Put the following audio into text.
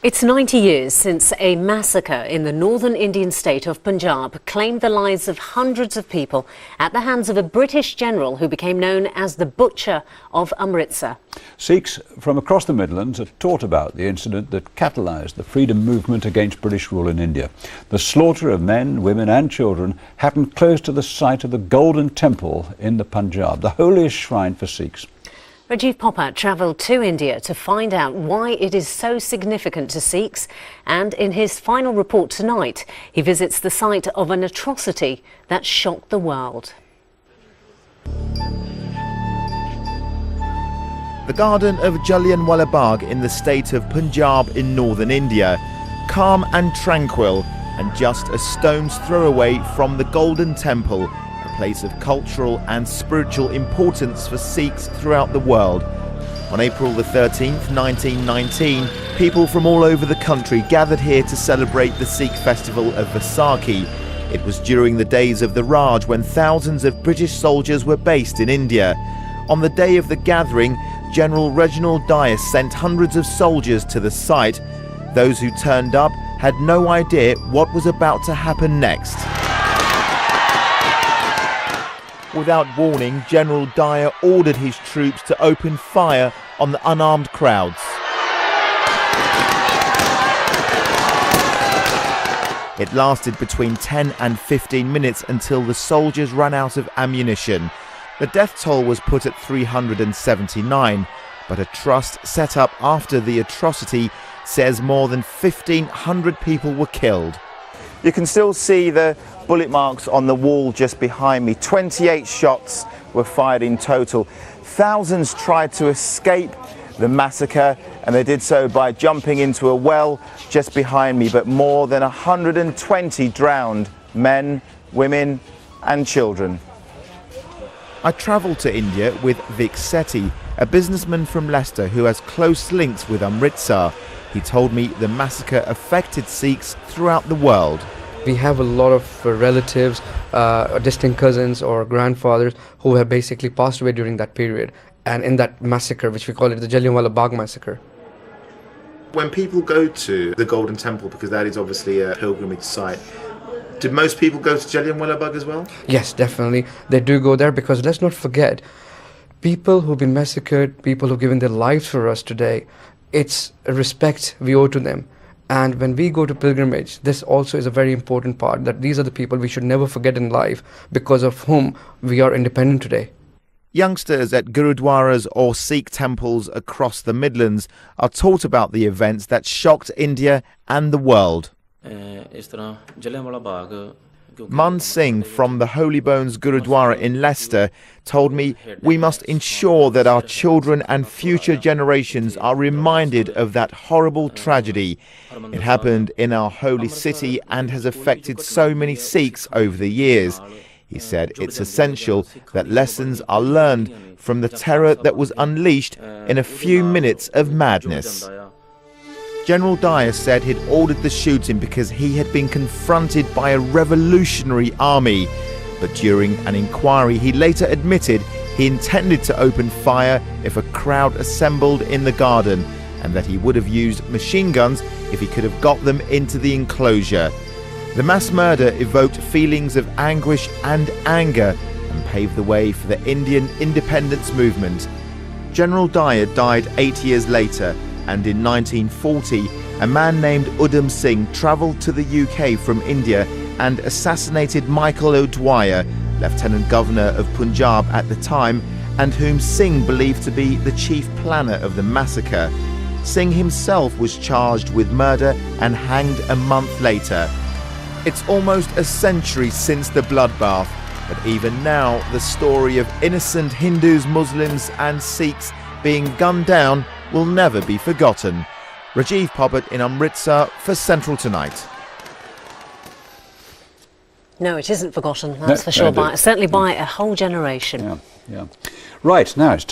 It's 90 years since a massacre in the northern Indian state of Punjab claimed the lives of hundreds of people at the hands of a British general who became known as the Butcher of Amritsar. Sikhs from across the Midlands have taught about the incident that catalysed the freedom movement against British rule in India. The slaughter of men, women and children happened close to the site of the Golden Temple in the Punjab, the holiest shrine for Sikhs. Rajiv Popat travelled to India to find out why it is so significant to Sikhs, and in his final report tonight, he visits the site of an atrocity that shocked the world. The garden of Jallianwala Bagh in the state of Punjab in northern India, calm and tranquil, and just a stone's throw away from the Golden Temple, a place of cultural and spiritual importance for Sikhs throughout the world. On April the 13th, 1919, people from all over the country gathered here to celebrate the Sikh festival of Vaisakhi. It was during the days of the Raj when thousands of British soldiers were based in India. On the day of the gathering, General Reginald Dyer sent hundreds of soldiers to the site. Those who turned up had no idea what was about to happen next. Without warning, General Dyer ordered his troops to open fire on the unarmed crowds. It lasted between 10 and 15 minutes until the soldiers ran out of ammunition. The death toll was put at 379, but a trust set up after the atrocity says more than 1,500 people were killed. You can still see the bullet marks on the wall just behind me. 28 shots were fired in total. Thousands tried to escape the massacre, and they did so by jumping into a well just behind me, but more than 120 drowned, men, women and children. I travelled to India with Vic Sethi, a businessman from Leicester who has close links with Amritsar. He told me the massacre affected Sikhs throughout the world. We have a lot of relatives, distant cousins or grandfathers who have basically passed away during that period, and in that massacre, which we call it the Jallianwala Bagh massacre. When people go to the Golden Temple, because that is obviously a pilgrimage site, did most people go to Jallianwala Bagh as well? Yes, definitely. They do go there because let's not forget, people who've been massacred, people who've given their lives for us today, it's a respect we owe to them. And when we go to pilgrimage, this also is a very important part, that these are the people we should never forget in life, because of whom we are independent today. Youngsters at Gurudwaras or Sikh temples across the Midlands are taught about the events that shocked India and the world. Man Singh from the Holy Bones Gurudwara in Leicester told me we must ensure that our children and future generations are reminded of that horrible tragedy. It happened in our holy city and has affected so many Sikhs over the years. He said it's essential that lessons are learned from the terror that was unleashed in a few minutes of madness. General Dyer said he'd ordered the shooting because he had been confronted by a revolutionary army. But during an inquiry, he later admitted he intended to open fire if a crowd assembled in the garden, and that he would have used machine guns if he could have got them into the enclosure. The mass murder evoked feelings of anguish and anger and paved the way for the Indian independence movement. General Dyer died 8 years later, and in 1940, a man named Udham Singh travelled to the UK from India and assassinated Michael O'Dwyer, Lieutenant Governor of Punjab at the time, and whom Singh believed to be the chief planner of the massacre. Singh himself was charged with murder and hanged a month later. It's almost a century since the bloodbath, but even now the story of innocent Hindus, Muslims and Sikhs being gunned down will never be forgotten. Rajiv Popat in Amritsar for Central Tonight. No, it isn't forgotten, that's for sure. Certainly by a whole generation. Yeah. Right, now it's time.